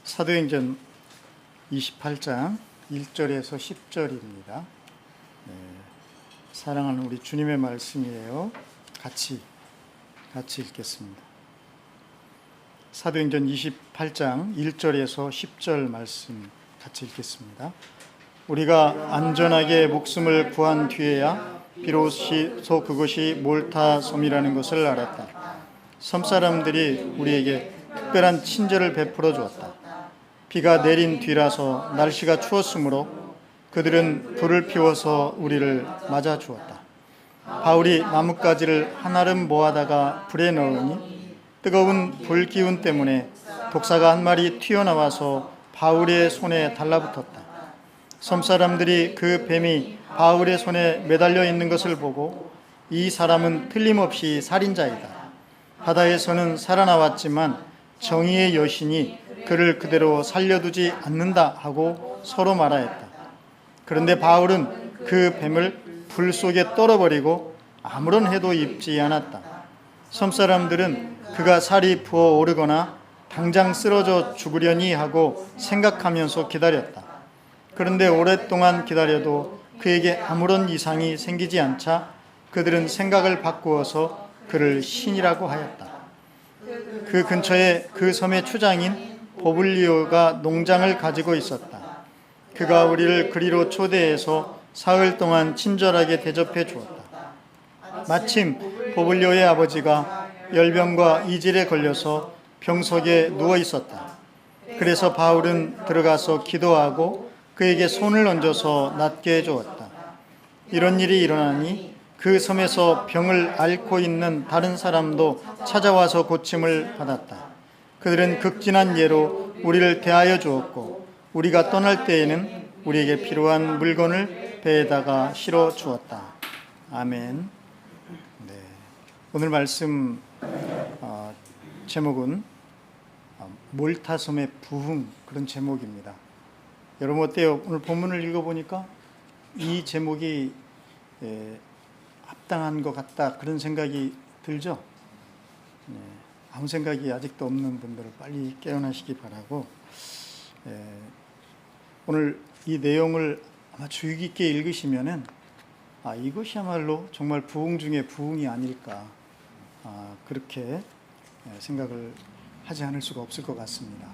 사도행전 28장 1절에서 10절입니다. 사랑하는 우리 주님의 말씀이에요. 같이 읽겠습니다. 사도행전 28장 1절에서 10절 말씀 같이 읽겠습니다. 우리가 안전하게 목숨을 구한 뒤에야 비로소 그곳이 몰타 섬이라는 것을 알았다. 섬 사람들이 우리에게 특별한 친절을 베풀어 주었다. 비가 내린 뒤라서 날씨가 추웠으므로 그들은 불을 피워서 우리를 맞아 주었다. 바울이 나뭇가지를 한아름 모아다가 불에 넣으니 뜨거운 불 기운 때문에 독사가 한 마리 튀어나와서 바울의 손에 달라붙었다. 섬 사람들이 그 뱀이 바울의 손에 매달려 있는 것을 보고 이 사람은 틀림없이 살인자이다. 바다에서는 살아나왔지만 정의의 여신이 그를 그대로 살려두지 않는다 하고 서로 말하였다. 그런데 바울은 그 뱀을 불 속에 떨어버리고 아무런 해도 입지 않았다. 섬 사람들은 그가 살이 부어오르거나 당장 쓰러져 죽으려니 하고 생각하면서 기다렸다. 그런데 오랫동안 기다려도 그에게 아무런 이상이 생기지 않자 그들은 생각을 바꾸어서 그를 신이라고 하였다. 그 근처에 그 섬의 추장인 보블리오가 농장을 가지고 있었다. 그가 우리를 그리로 초대해서 사흘 동안 친절하게 대접해 주었다. 마침 보블리오의 아버지가 열병과 이질에 걸려서 병석에 누워 있었다. 그래서 바울은 들어가서 기도하고 그에게 손을 얹어서 낫게 해주었다. 이런 일이 일어나니 그 섬에서 병을 앓고 있는 다른 사람도 찾아와서 고침을 받았다. 그들은 극진한 예로 우리를 대하여 주었고 우리가 떠날 때에는 우리에게 필요한 물건을 배에다가 실어 주었다. 아멘. 네. 오늘 말씀 제목은 몰타섬의 부흥, 그런 제목입니다. 여러분 어때요? 오늘 본문을 읽어보니까 이 제목이 합당한 것 같다, 그런 생각이 들죠? 네. 아무 생각이 아직도 없는 분들은 빨리 깨어나시기 바라고, 오늘 이 내용을 아마 주의 깊게 읽으시면은 이것이야말로 정말 부흥 중에 부흥이 아닐까, 그렇게 생각을 하지 않을 수가 없을 것 같습니다.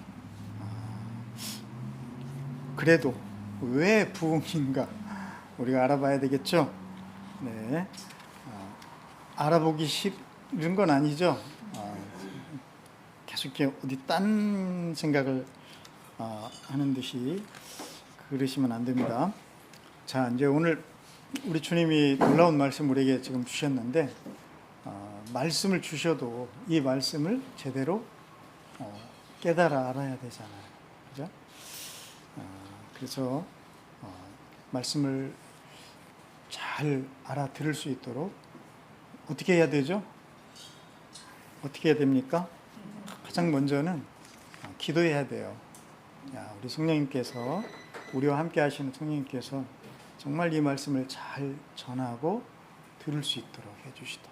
그래도 왜 부흥인가 우리가 알아봐야 되겠죠? 네, 알아보기 싫은 건 아니죠. 계속 이렇게 어디 딴 생각을 하는 듯이 그러시면 안 됩니다. 자, 이제 오늘 우리 주님이 놀라운 말씀 우리에게 지금 주셨는데, 말씀을 주셔도 이 말씀을 제대로 깨달아 알아야 되잖아요. 그죠? 그래서 말씀을 잘 알아들을 수 있도록 어떻게 해야 되죠? 어떻게 해야 됩니까? 가장 먼저는 기도해야 돼요. 우리 성령님께서, 우리와 함께 하시는 성령님께서 정말 이 말씀을 잘 전하고 들을 수 있도록 해주시도록,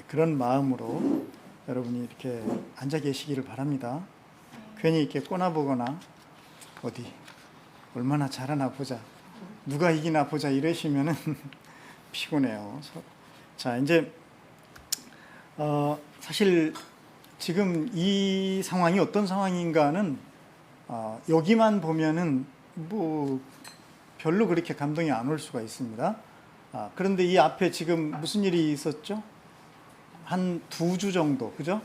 그런 마음으로 여러분이 이렇게 앉아 계시기를 바랍니다. 괜히 이렇게 꼬나보거나 어디 얼마나 잘하나 보자, 누가 이기나 보자 이러시면은 피곤해요. 자, 이제 사실 지금 이 상황이 어떤 상황인가는 여기만 보면은 뭐 별로 그렇게 감동이 안 올 수가 있습니다. 그런데 이 앞에 지금 무슨 일이 있었죠? 한 2주 정도, 그죠?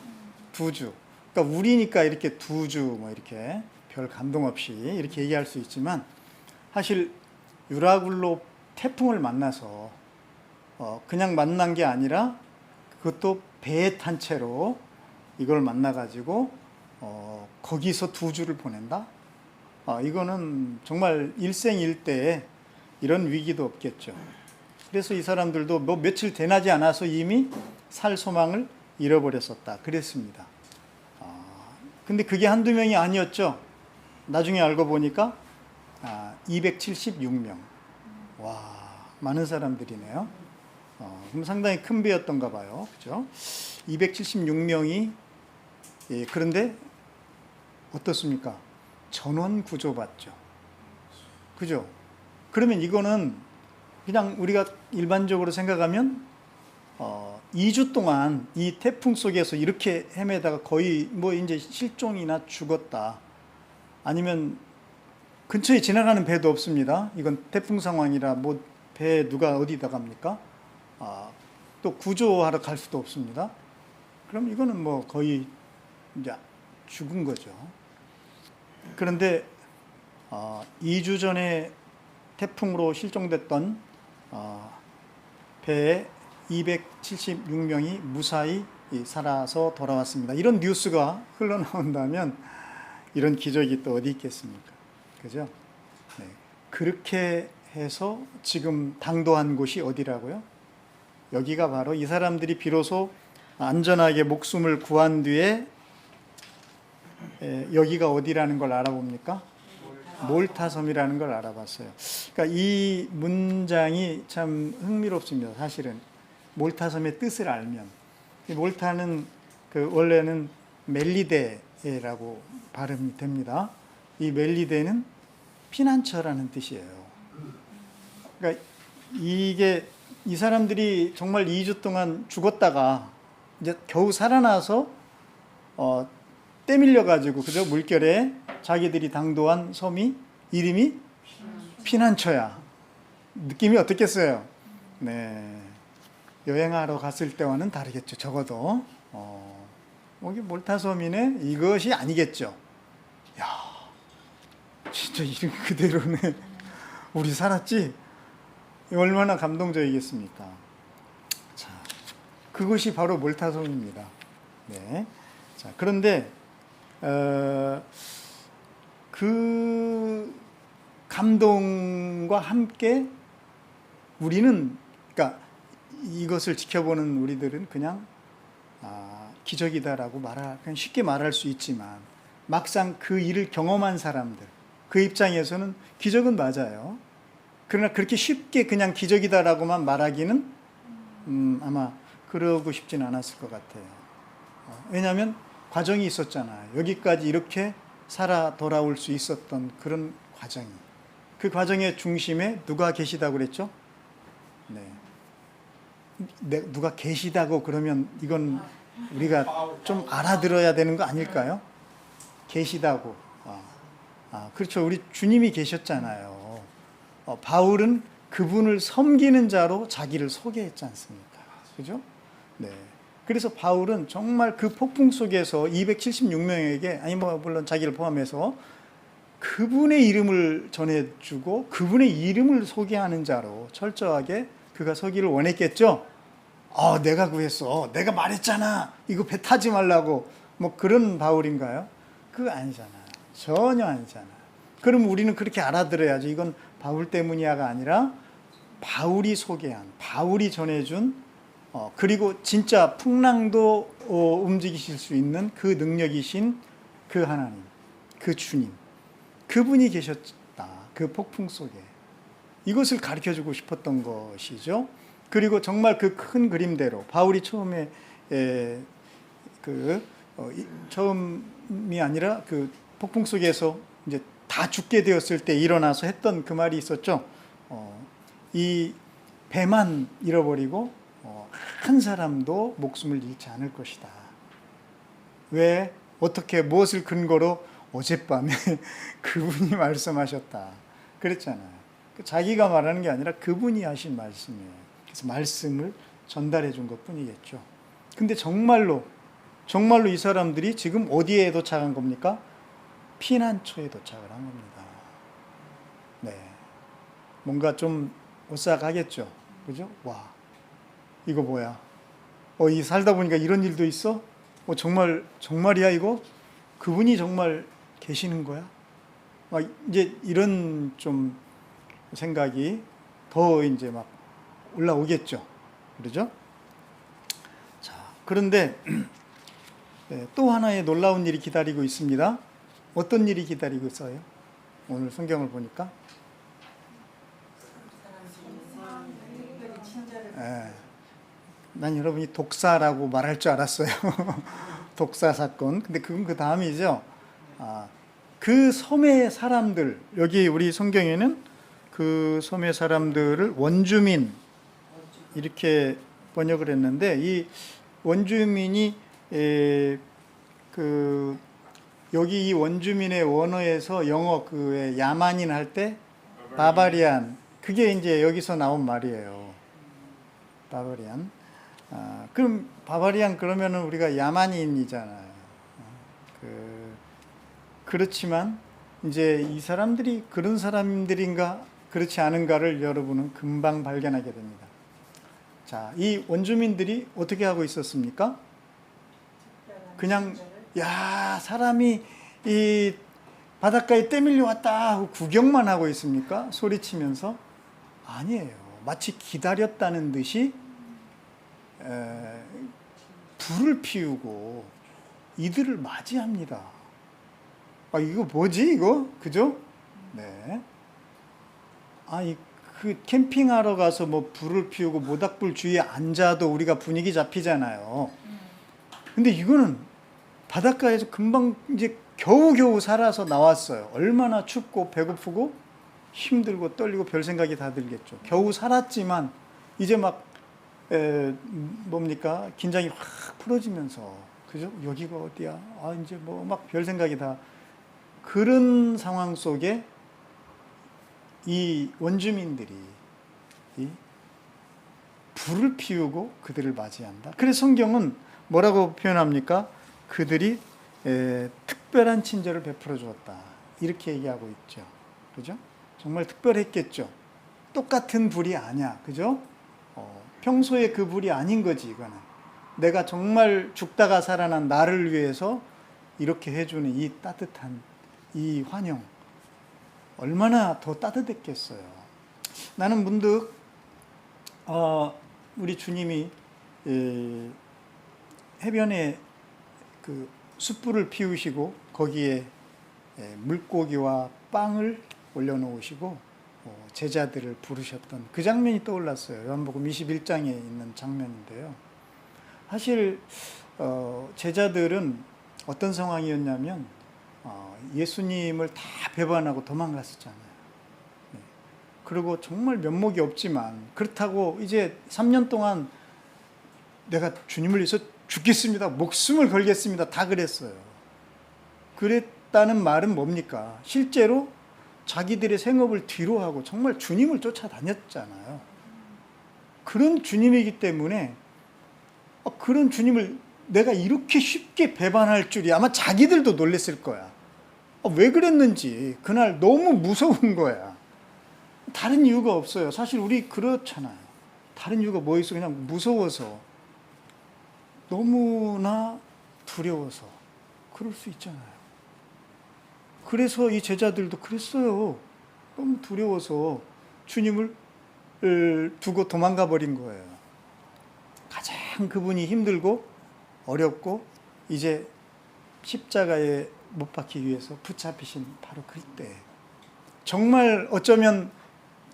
2주. 그러니까 우리니까 이렇게 2주 뭐 이렇게 별 감동 없이 이렇게 얘기할 수 있지만, 사실 유라굴로 태풍을 만나서 그냥 만난 게 아니라 그것도 배에 탄 채로 이걸 만나가지고 거기서 2주를 보낸다? 이거는 정말 일생일대에 이런 위기도 없겠죠. 그래서 이 사람들도 뭐 며칠 지나지 않아서 이미 살 소망을 잃어버렸었다 그랬습니다. 근데 그게 한두 명이 아니었죠. 나중에 알고 보니까 276명. 와, 많은 사람들이네요. 그럼 상당히 큰 배였던가 봐요. 그죠? 276명이, 그런데 어떻습니까? 전원 구조받죠. 그죠? 그러면 이거는 그냥 우리가 일반적으로 생각하면 2주 동안 이 태풍 속에서 이렇게 헤매다가 거의 뭐 이제 실종이나 죽었다. 아니면 근처에 지나가는 배도 없습니다. 이건 태풍 상황이라 뭐 배 누가 어디다 갑니까? 또 구조하러 갈 수도 없습니다. 그럼 이거는 뭐 거의 이제 죽은 거죠. 그런데 2주 전에 태풍으로 실종됐던 배에 276명이 무사히 살아서 돌아왔습니다. 이런 뉴스가 흘러나온다면 이런 기적이 또 어디 있겠습니까? 그죠? 네. 그렇게 해서 지금 당도한 곳이 어디라고요? 여기가 바로 이 사람들이 비로소 안전하게 목숨을 구한 뒤에 여기가 어디라는 걸 알아봅니까? 몰타섬이라는 걸 알아봤어요. 그러니까 이 문장이 참 흥미롭습니다. 사실은 몰타섬의 뜻을 알면, 몰타는 원래는 멜리데라고 발음이 됩니다. 이 멜리데는 피난처라는 뜻이에요. 그러니까 이게 이 사람들이 정말 2주 동안 죽었다가 이제 겨우 살아나서 떼밀려 가지고 그죠? 물결에 자기들이 당도한 섬이 이름이 피난처야. 느낌이 어떻겠어요? 네, 여행하러 갔을 때와는 다르겠죠. 적어도 여기 몰타섬이네 이것이 아니겠죠. 야, 진짜 이름 그대로네. 우리 살았지? 얼마나 감동적이겠습니까? 자, 그것이 바로 몰타섬입니다. 네. 자, 그런데 그 감동과 함께 우리는, 그러니까 이것을 지켜보는 우리들은 그냥 기적이다라고 그냥 쉽게 말할 수 있지만 막상 그 일을 경험한 사람들, 그 입장에서는 기적은 맞아요. 그러나 그렇게 쉽게 그냥 기적이다라고만 말하기는 아마 그러고 싶진 않았을 것 같아요. 왜냐하면 과정이 있었잖아요. 여기까지 이렇게 살아 돌아올 수 있었던 그런 과정이. 그 과정의 중심에 누가 계시다고 그랬죠? 네. 누가 계시다고 그러면 이건 우리가 좀 알아들어야 되는 거 아닐까요? 계시다고. 그렇죠. 우리 주님이 계셨잖아요. 바울은 그분을 섬기는 자로 자기를 소개했지 않습니까? 그죠? 네. 그래서 바울은 정말 그 폭풍 속에서 276명에게, 아니 뭐 물론 자기를 포함해서 그분의 이름을 전해주고 그분의 이름을 소개하는 자로 철저하게 그가 서기를 원했겠죠. 내가 구했어. 내가 말했잖아. 이거 배 타지 말라고. 뭐 그런 바울인가요? 그거 아니잖아요. 전혀 아니잖아요. 그럼 우리는 그렇게 알아들어야죠. 이건 바울 때문이야가 아니라 바울이 소개한, 바울이 전해준, 그리고 진짜 풍랑도 움직이실 수 있는 그 능력이신 그 하나님, 그 주님, 그분이 계셨다. 그 폭풍 속에. 이것을 가르쳐주고 싶었던 것이죠. 그리고 정말 그 큰 그림대로 바울이 처음에 처음이 아니라 그 폭풍 속에서 이제 다 죽게 되었을 때 일어나서 했던 그 말이 있었죠. 이 배만 잃어버리고 한 사람도 목숨을 잃지 않을 것이다. 왜? 어떻게? 무엇을 근거로? 어젯밤에 그분이 말씀하셨다. 그랬잖아요. 자기가 말하는 게 아니라 그분이 하신 말씀이에요. 그래서 말씀을 전달해 준 것뿐이겠죠. 근데 정말로 이 사람들이 지금 어디에 도착한 겁니까? 피난처에 도착을 한 겁니다. 네. 뭔가 좀 오싹하겠죠. 그죠? 와, 이거 뭐야? 이 살다 보니까 이런 일도 있어? 정말이야, 이거? 그분이 정말 계시는 거야? 이제 이런 좀 생각이 더 이제 막 올라오겠죠. 그러죠? 자, 그런데 또 하나의 놀라운 일이 기다리고 있습니다. 어떤 일이 기다리고 있어요? 오늘 성경을 보니까 난 여러분이 독사라고 말할 줄 알았어요. 독사 사건. 근데 그건 그 다음이죠. 그 섬의 사람들, 여기 우리 성경에는 그 섬의 사람들을 원주민 이렇게 번역을 했는데, 이 원주민이 여기 이 원주민의 원어에서 영어 그 야만인 할 때 바바리안, 그게 이제 여기서 나온 말이에요. 바바리안. 그럼 바바리안 그러면은 우리가 야만인이잖아요. 그렇지만 이제 이 사람들이 그런 사람들인가 그렇지 않은가를 여러분은 금방 발견하게 됩니다. 자, 이 원주민들이 어떻게 하고 있었습니까? 그냥 사람이 이 바닷가에 떼밀려 왔다 하고 구경만 하고 있습니까? 소리치면서? 아니에요. 마치 기다렸다는 듯이 불을 피우고 이들을 맞이합니다. 이거 뭐지 이거? 그죠? 네. 그 캠핑하러 가서 뭐 불을 피우고 모닥불 주위에 앉아도 우리가 분위기 잡히잖아요. 근데 이거는 바닷가에서 금방 이제 겨우겨우 살아서 나왔어요. 얼마나 춥고 배고프고 힘들고 떨리고 별 생각이 다 들겠죠. 겨우 살았지만 이제 막 긴장이 확 풀어지면서, 그죠? 여기가 어디야? 이제 뭐 막 별 생각이 다, 그런 상황 속에 이 원주민들이 이 불을 피우고 그들을 맞이한다. 그래서 성경은 뭐라고 표현합니까? 그들이 특별한 친절을 베풀어 주었다, 이렇게 얘기하고 있죠. 그죠? 정말 특별했겠죠. 똑같은 불이 아니야. 그죠? 평소에 그 불이 아닌 거지, 이거는. 내가 정말 죽다가 살아난 나를 위해서 이렇게 해주는 이 따뜻한 이 환영, 얼마나 더 따뜻했겠어요. 나는 문득 우리 주님이 해변에 그 숯불을 피우시고 거기에 물고기와 빵을 올려놓으시고 제자들을 부르셨던 그 장면이 떠올랐어요. 요한복음 21장에 있는 장면인데요. 사실 제자들은 어떤 상황이었냐면 예수님을 다 배반하고 도망갔었잖아요. 그리고 정말 면목이 없지만, 그렇다고 이제 3년 동안 내가 주님을 위해서 죽겠습니다, 목숨을 걸겠습니다, 다 그랬어요. 그랬다는 말은 뭡니까? 실제로 자기들의 생업을 뒤로하고 정말 주님을 쫓아다녔잖아요. 그런 주님이기 때문에 그런 주님을 내가 이렇게 쉽게 배반할 줄이, 아마 자기들도 놀랬을 거야. 왜 그랬는지 그날 너무 무서운 거야. 다른 이유가 없어요. 사실 우리 그렇잖아요. 다른 이유가 뭐 있어? 그냥 무서워서, 너무나 두려워서 그럴 수 있잖아요. 그래서 이 제자들도 그랬어요. 너무 두려워서 주님을 두고 도망가 버린 거예요. 가장 그분이 힘들고 어렵고 이제 십자가에 못 박히기 위해서 붙잡히신 바로 그때, 정말 어쩌면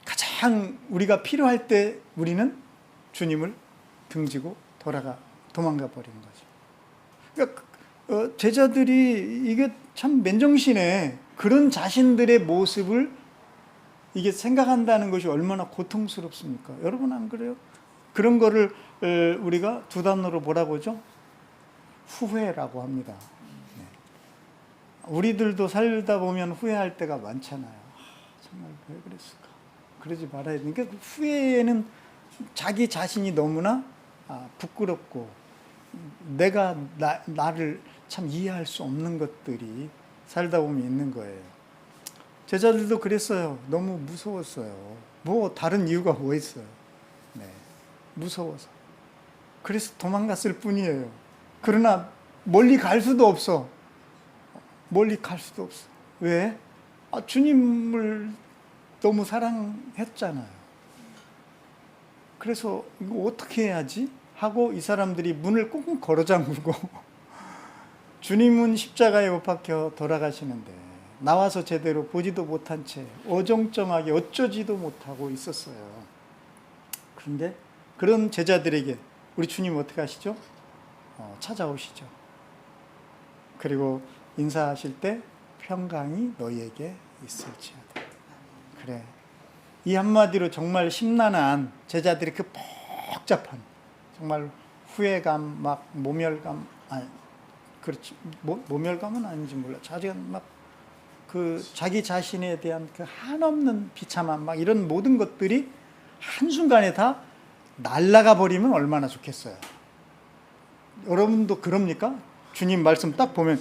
가장 우리가 필요할 때 우리는 주님을 등지고 도망가 버린 거죠. 그러니까 제자들이 이게 참 맨정신에 그런 자신들의 모습을 이게 생각한다는 것이 얼마나 고통스럽습니까? 여러분 안 그래요? 그런 거를 우리가 두 단어로 뭐라고 하죠? 후회라고 합니다. 우리들도 살다 보면 후회할 때가 많잖아요. 정말 왜 그랬을까? 그러지 말아야 되니까, 후회에는 자기 자신이 너무나 부끄럽고 내가 나를 참 이해할 수 없는 것들이 살다 보면 있는 거예요. 제자들도 그랬어요. 너무 무서웠어요. 뭐 다른 이유가 뭐 있어요? 무서워서. 그래서 도망갔을 뿐이에요. 그러나 멀리 갈 수도 없어. 멀리 갈 수도 없어. 왜? 주님을 너무 사랑했잖아요. 그래서 이거 어떻게 해야지? 하고 이 사람들이 문을 꽁꽁 걸어 잠그고 주님은 십자가에 못 박혀 돌아가시는데 나와서 제대로 보지도 못한 채 어정쩡하게 어쩌지도 못하고 있었어요. 그런데 그런 제자들에게 우리 주님 어떻게 하시죠? 찾아오시죠. 그리고 인사하실 때 평강이 너희에게 있을지어다. 그래. 이 한마디로 정말 심란한 제자들이 그 복잡한 정말 후회감, 막 모멸감, 아니 그렇지 모멸감은 아닌지 몰라. 자기는 막 그 자기 자신에 대한 그 한없는 비참함, 막 이런 모든 것들이 한순간에 다 날아가 버리면 얼마나 좋겠어요. 여러분도 그럽니까? 주님 말씀 딱 보면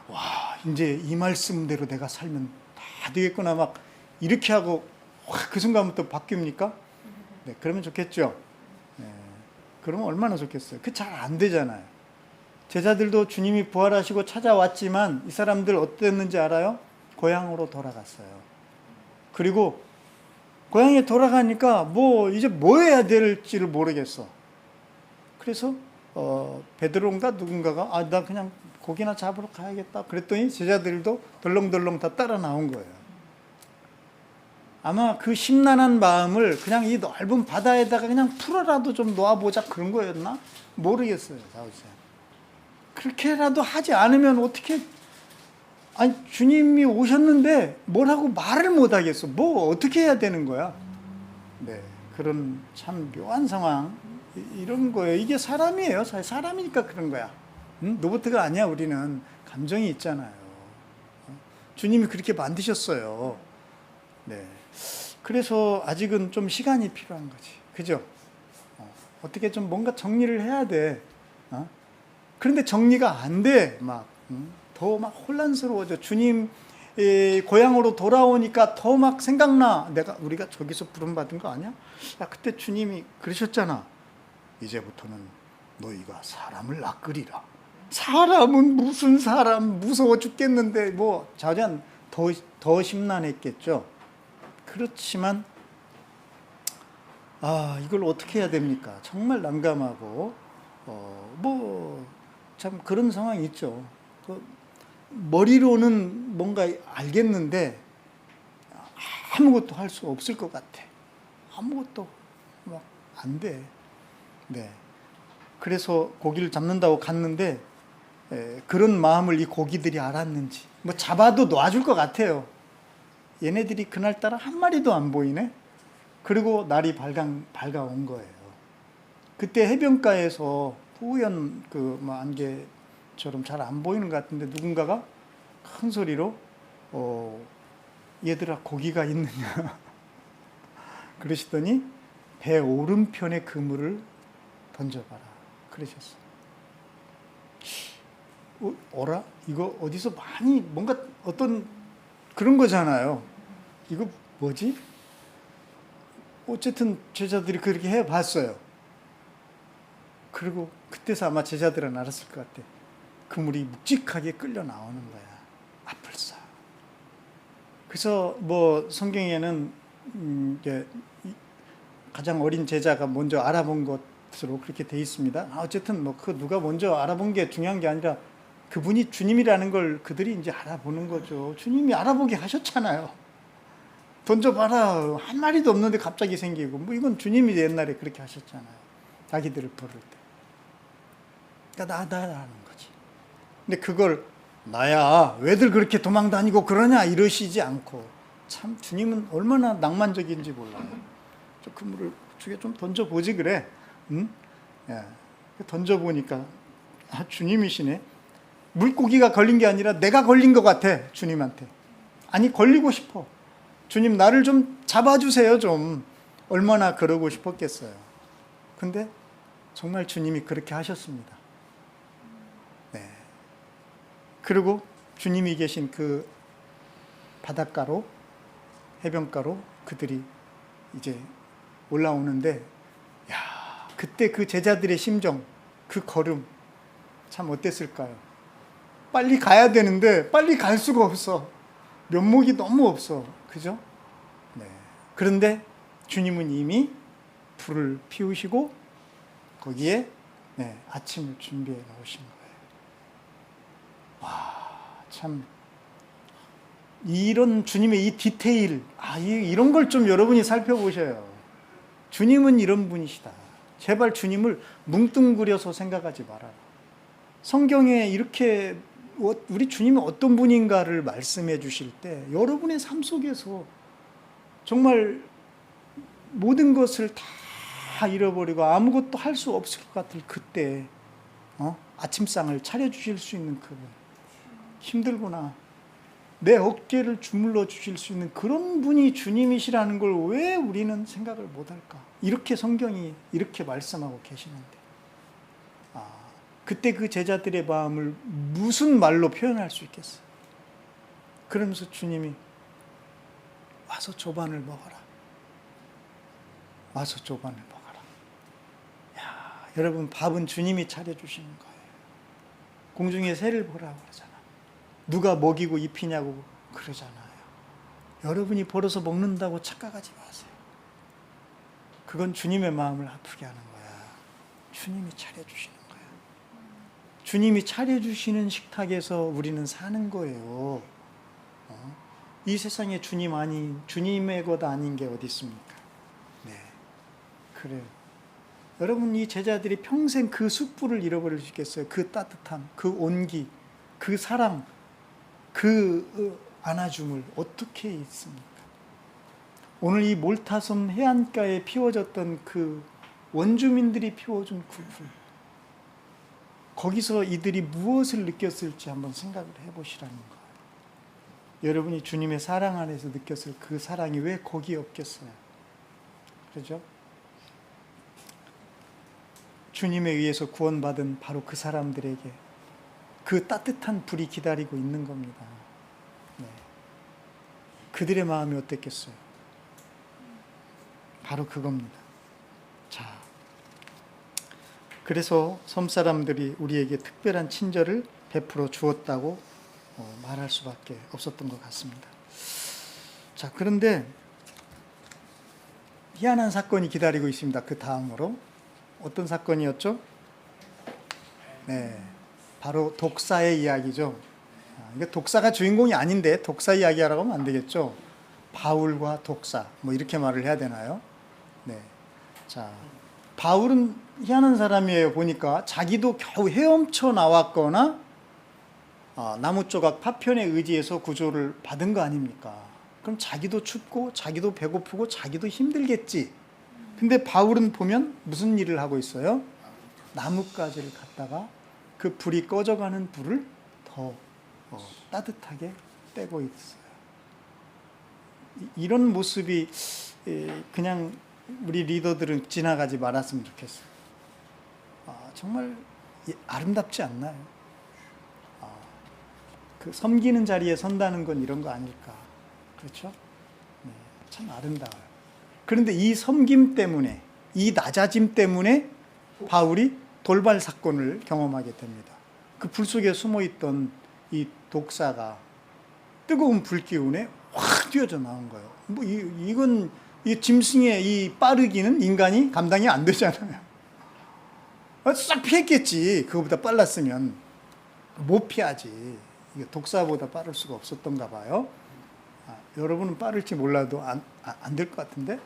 와, 이제 이 말씀대로 내가 살면 다 되겠구나, 막 이렇게 하고 그 순간부터 바뀝니까? 네, 그러면 좋겠죠. 네, 그러면 얼마나 좋겠어요. 그 잘 안 되잖아요. 제자들도 주님이 부활하시고 찾아왔지만 이 사람들 어땠는지 알아요? 고향으로 돌아갔어요. 그리고 고향에 돌아가니까 이제 뭐 해야 될지를 모르겠어. 그래서 베드로인가 누군가가 나 그냥 고기나 잡으러 가야겠다 그랬더니 제자들도 덜렁덜렁 다 따라 나온 거예요. 아마 그 심란한 마음을 그냥 이 넓은 바다에다가 그냥 풀어라도 좀 놓아보자 그런 거였나? 모르겠어요. 그렇게라도 하지 않으면 어떻게, 아니 주님이 오셨는데 뭐라고 말을 못 하겠어. 어떻게 해야 되는 거야? 네, 그런 참 묘한 상황, 이런 거예요. 이게 사람이에요. 사람이니까 그런 거야. 로봇가 아니야. 우리는 감정이 있잖아요. 주님이 그렇게 만드셨어요. 네. 그래서 아직은 좀 시간이 필요한 거지. 그죠? 어떻게 좀 뭔가 정리를 해야 돼. 그런데 정리가 안 돼. 더 막 혼란스러워져. 주님 고향으로 돌아오니까 더 막 생각나. 우리가 저기서 부름받은 거 아니야? 그때 주님이 그러셨잖아. 이제부터는 너희가 사람을 낚으리라. 사람은 무슨 사람, 무서워 죽겠는데 자잔 더 심란했겠죠. 그렇지만 이걸 어떻게 해야 됩니까? 정말 난감하고 참 그런 상황이 있죠. 머리로는 뭔가 알겠는데 아무것도 할 수 없을 것 같아. 아무것도 막 안 돼. 네. 그래서 고기를 잡는다고 갔는데 그런 마음을 이 고기들이 알았는지 잡아도 놔줄 것 같아요. 얘네들이 그날따라 한 마리도 안 보이네. 그리고 날이 밝아온 거예요. 그때 해변가에서 뿌연 안개처럼 잘 안 보이는 것 같은데 누군가가 큰 소리로 얘들아 고기가 있느냐 그러시더니 배 오른편에 그물을 던져봐라 그러셨어요. 어라? 이거 어디서 많이 뭔가 어떤 그런 거잖아요. 이거 뭐지? 어쨌든 제자들이 그렇게 해봤어요. 그리고 그때서 아마 제자들은 알았을 것 같아. 그물이 묵직하게 끌려 나오는 거야. 아플싸. 그래서 성경에는 이게 가장 어린 제자가 먼저 알아본 것으로 그렇게 돼 있습니다. 어쨌든 그 누가 먼저 알아본 게 중요한 게 아니라 그분이 주님이라는 걸 그들이 이제 알아보는 거죠. 주님이 알아보게 하셨잖아요. 던져봐라. 한 마리도 없는데 갑자기 생기고. 이건 주님이 옛날에 그렇게 하셨잖아요. 자기들을 부를 때. 그러니까 나라는 거지. 근데 그걸 나야 왜들 그렇게 도망 다니고 그러냐 이러시지 않고 참 주님은 얼마나 낭만적인지 몰라요. 저 그물을 저게 좀 던져보지 그래. 응? 야, 던져보니까 주님이시네. 물고기가 걸린 게 아니라 내가 걸린 것 같아. 주님한테. 아니 걸리고 싶어. 주님 나를 좀 잡아주세요 좀. 얼마나 그러고 싶었겠어요. 근데 정말 주님이 그렇게 하셨습니다. 네. 그리고 주님이 계신 그 바닷가로 해변가로 그들이 이제 올라오는데 그때 그 제자들의 심정, 그 걸음 참 어땠을까요? 빨리 가야 되는데 빨리 갈 수가 없어. 면목이 너무 없어. 그죠? 네. 그런데 주님은 이미 불을 피우시고 거기에 아침을 준비해 놓으신 거예요. 참 이런 주님의 이 디테일, 이런 걸 좀 여러분이 살펴보셔요. 주님은 이런 분이시다. 제발 주님을 뭉뚱그려서 생각하지 말아라. 성경에 이렇게 우리 주님이 어떤 분인가를 말씀해 주실 때 여러분의 삶 속에서 정말 모든 것을 다 잃어버리고 아무것도 할 수 없을 것 같을 그때 아침상을 차려주실 수 있는 그분, 힘들구나 내 어깨를 주물러 주실 수 있는 그런 분이 주님이시라는 걸 왜 우리는 생각을 못할까? 이렇게 성경이 이렇게 말씀하고 계시는데 그때 그 제자들의 마음을 무슨 말로 표현할 수 있겠어요? 그러면서 주님이 와서 조반을 먹어라. 와서 조반을 먹어라. 야, 여러분 밥은 주님이 차려주시는 거예요. 공중의 새를 보라고 그러잖아. 누가 먹이고 입히냐고 그러잖아요. 여러분이 벌어서 먹는다고 착각하지 마세요. 그건 주님의 마음을 아프게 하는 거야. 주님이 차려주시는 거야. 주님이 차려주시는 식탁에서 우리는 사는 거예요. 이 세상에 주님 아닌, 주님의 것 아닌 게 어디 있습니까? 네, 그래요. 여러분, 이 제자들이 평생 그 숯불을 잃어버릴 수 있겠어요? 그 따뜻함, 그 온기, 그 사랑, 그 안아줌을 어떻게 있습니까? 오늘 이 몰타섬 해안가에 피워졌던 그 원주민들이 피워준 그 불, 거기서 이들이 무엇을 느꼈을지 한번 생각을 해보시라는 거예요. 여러분이 주님의 사랑 안에서 느꼈을 그 사랑이 왜 거기 없겠어요? 그렇죠? 주님에 의해서 구원받은 바로 그 사람들에게 그 따뜻한 불이 기다리고 있는 겁니다. 네. 그들의 마음이 어땠겠어요? 바로 그겁니다. 자, 그래서 섬 사람들이 우리에게 특별한 친절을 베풀어 주었다고 말할 수밖에 없었던 것 같습니다. 자, 그런데 희한한 사건이 기다리고 있습니다. 그 다음으로 어떤 사건이었죠? 네, 바로 독사의 이야기죠. 이게 독사가 주인공이 아닌데 독사 이야기하라고 하면 안 되겠죠. 바울과 독사, 뭐 이렇게 말을 해야 되나요? 네, 자, 바울은 희한한 사람이에요. 보니까 자기도 겨우 헤엄쳐 나왔거나 나무 조각 파편에 의지해서 구조를 받은 거 아닙니까? 그럼 자기도 춥고 자기도 배고프고 자기도 힘들겠지. 근데 바울은 보면 무슨 일을 하고 있어요? 나뭇가지를 갖다가 그 불이 꺼져가는 불을 더 따뜻하게 떼고 있어요. 이런 모습이 그냥 우리 리더들은 지나가지 말았으면 좋겠어요. 정말 아름답지 않나요? 그 섬기는 자리에 선다는 건 이런 거 아닐까? 그렇죠? 네, 참 아름다워요. 그런데 이 섬김 때문에, 이 낮아짐 때문에 바울이 돌발 사건을 경험하게 됩니다. 그 불 속에 숨어있던 이 독사가 뜨거운 불기운에 확 뛰어져 나온 거예요. 뭐 이건 이 짐승의 이 빠르기는 인간이 감당이 안 되잖아요. 싹 피했겠지. 그거보다 빨랐으면 못 피하지. 이게 독사보다 빠를 수가 없었던가 봐요. 여러분은 빠를지 몰라도 안 될 것 같은데.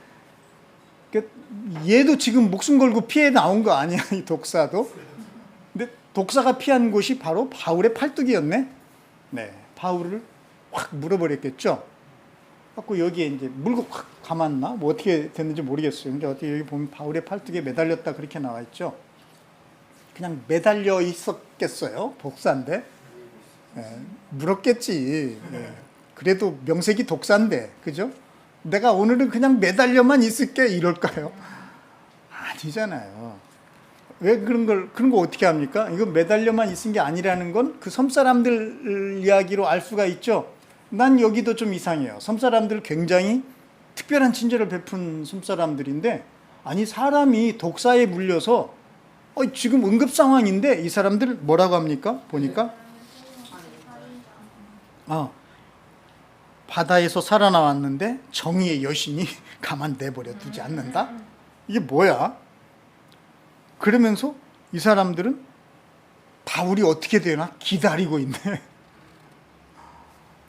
얘도 지금 목숨 걸고 피해 나온 거 아니야, 이 독사도. 근데 독사가 피한 곳이 바로 바울의 팔뚝이었네. 네, 바울을 확 물어버렸겠죠. 갖고 여기에 이제 물고 확 감았나? 뭐 어떻게 됐는지 모르겠어요. 근데 어떻게 여기 보면 바울의 팔뚝에 매달렸다 그렇게 나와 있죠. 그냥 매달려 있었겠어요. 독사인데. 네, 물었겠지. 네. 그래도 명색이 독사인데, 그죠? 내가 오늘은 그냥 매달려만 있을게 이럴까요? 아니잖아요. 왜 그런 거 어떻게 합니까? 이거 매달려만 있은 게 아니라는 건 그 섬 사람들 이야기로 알 수가 있죠. 난 여기도 좀 이상해요. 섬 사람들 굉장히 특별한 친절을 베푼 섬 사람들인데, 아니 사람이 독사에 물려서 지금 응급 상황인데 이 사람들 뭐라고 합니까? 보니까 바다에서 살아나왔는데 정의의 여신이 가만 내버려 두지 않는다? 이게 뭐야? 그러면서 이 사람들은 바울이 어떻게 되나 기다리고 있네.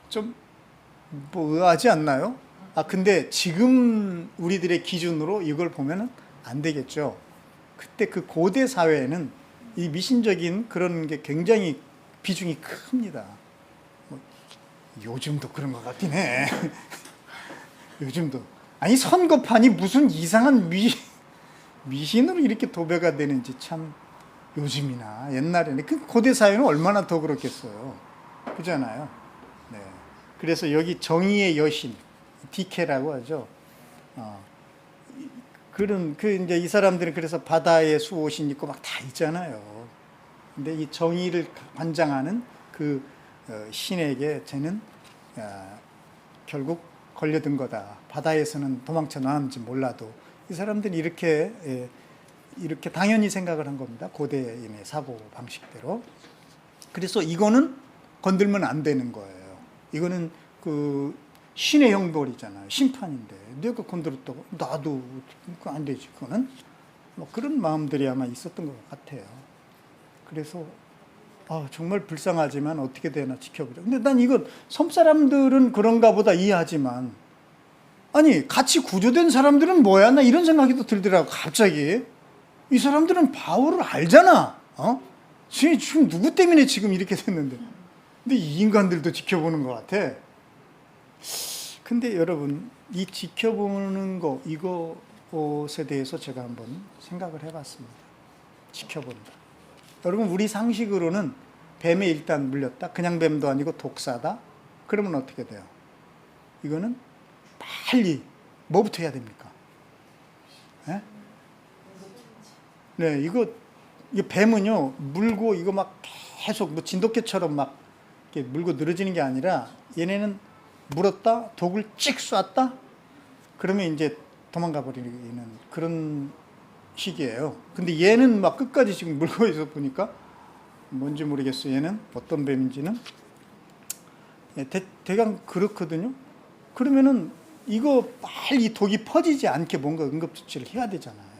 좀 뭐 의아하지 않나요? 근데 지금 우리들의 기준으로 이걸 보면은 안 되겠죠. 그때 그 고대 사회에는 이 미신적인 그런 게 굉장히 비중이 큽니다. 뭐, 요즘도 그런 것 같긴 해. 요즘도. 아니 선거판이 무슨 이상한 미신으로 이렇게 도배가 되는지 참 요즘이나 옛날에는 그 고대 사회는 얼마나 더 그렇겠어요. 그잖아요. 네. 그래서 여기 정의의 여신 디케라고 하죠. 그런 이제 이 사람들은 그래서 바다에 수옷이 있고 막 다 있잖아요. 근데 이 정의를 관장하는 그 신에게 쟤는 결국 걸려든 거다. 바다에서는 도망쳐 나왔는지 몰라도 이 사람들이 이렇게 당연히 생각을 한 겁니다. 고대인의 사고 방식대로. 그래서 이거는 건들면 안 되는 거예요. 이거는 그 신의 형벌이잖아요. 심판인데 내가 건드렸다고 나도 안 되지. 그거는 뭐 그런 마음들이 아마 있었던 것 같아요. 그래서 정말 불쌍하지만 어떻게 되나 지켜보자. 근데 난 이건 섬 사람들은 그런가 보다 이해하지만 아니 같이 구조된 사람들은 뭐야? 나 이런 생각이 또 들더라고. 갑자기 이 사람들은 바울을 알잖아. 지금 누구 때문에 지금 이렇게 됐는데. 근데 이 인간들도 지켜보는 것 같아. 근데 여러분 이 지켜보는 거 이것에 대해서 제가 한번 생각을 해봤습니다. 지켜본다. 여러분 우리 상식으로는 뱀에 일단 물렸다. 그냥 뱀도 아니고 독사다. 그러면 어떻게 돼요? 이거는 빨리 뭐부터 해야 됩니까? 네, 이거 뱀은요 물고 이거 막 계속 뭐 진돗개처럼 막 이렇게 물고 늘어지는 게 아니라 얘네는 물었다 독을 찍 쐈다 그러면 이제 도망가 버리는 그런 식이에요. 근데 얘는 막 끝까지 지금 물고 있어 보니까 뭔지 모르겠어요. 얘는 어떤 뱀인지는 대강 그렇거든요. 그러면은 이거 빨리 독이 퍼지지 않게 뭔가 응급조치를 해야 되잖아요.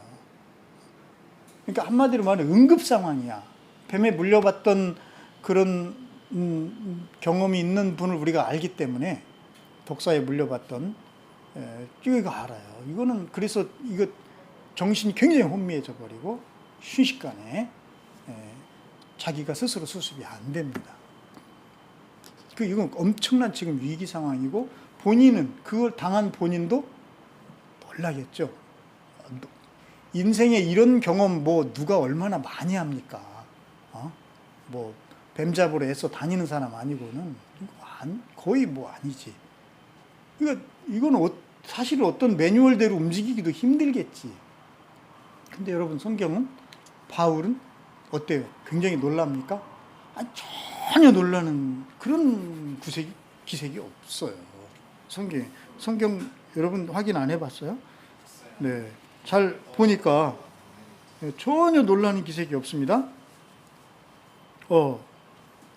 그러니까 한마디로 말하면 응급 상황이야. 뱀에 물려봤던 그런 경험이 있는 분을 우리가 알기 때문에 독사에 물려봤던 이거 알아요. 이거는 그래서 이거 정신이 굉장히 혼미해져 버리고 순식간에 자기가 스스로 수습이 안 됩니다. 이건 엄청난 지금 위기 상황이고 본인은 그걸 당한 본인도 놀라겠죠. 인생에 이런 경험 뭐 누가 얼마나 많이 합니까? 뭐 뱀 잡으러 애써 다니는 사람 아니고는 거의 뭐 아니지. 이건 사실 어떤 매뉴얼대로 움직이기도 힘들겠지. 근데 여러분 성경은 바울은 어때요? 굉장히 놀랍니까? 아니, 전혀 놀라는 그런 기색이 없어요. 성경 여러분 확인 안 해봤어요? 네, 잘 보니까 전혀 놀라는 기색이 없습니다.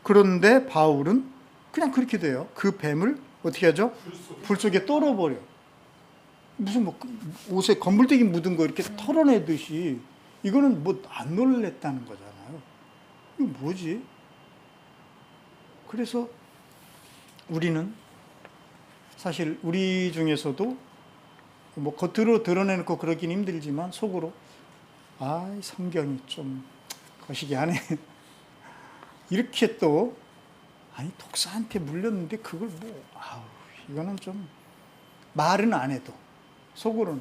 그런데 바울은 그냥 그렇게 돼요. 그 뱀을 어떻게 하죠? 불 속에 떨어버려. 무슨 뭐 옷에 건물대기 묻은 거 이렇게 털어내듯이 이거는 뭐 안 놀랬다는 거잖아요. 이거 뭐지? 그래서 우리는 사실 우리 중에서도 뭐 겉으로 드러내놓고 그러긴 힘들지만 속으로 성경이 좀 거시기하네. 이렇게 또 독사한테 물렸는데 그걸 이거는 좀 말은 안 해도 속으로는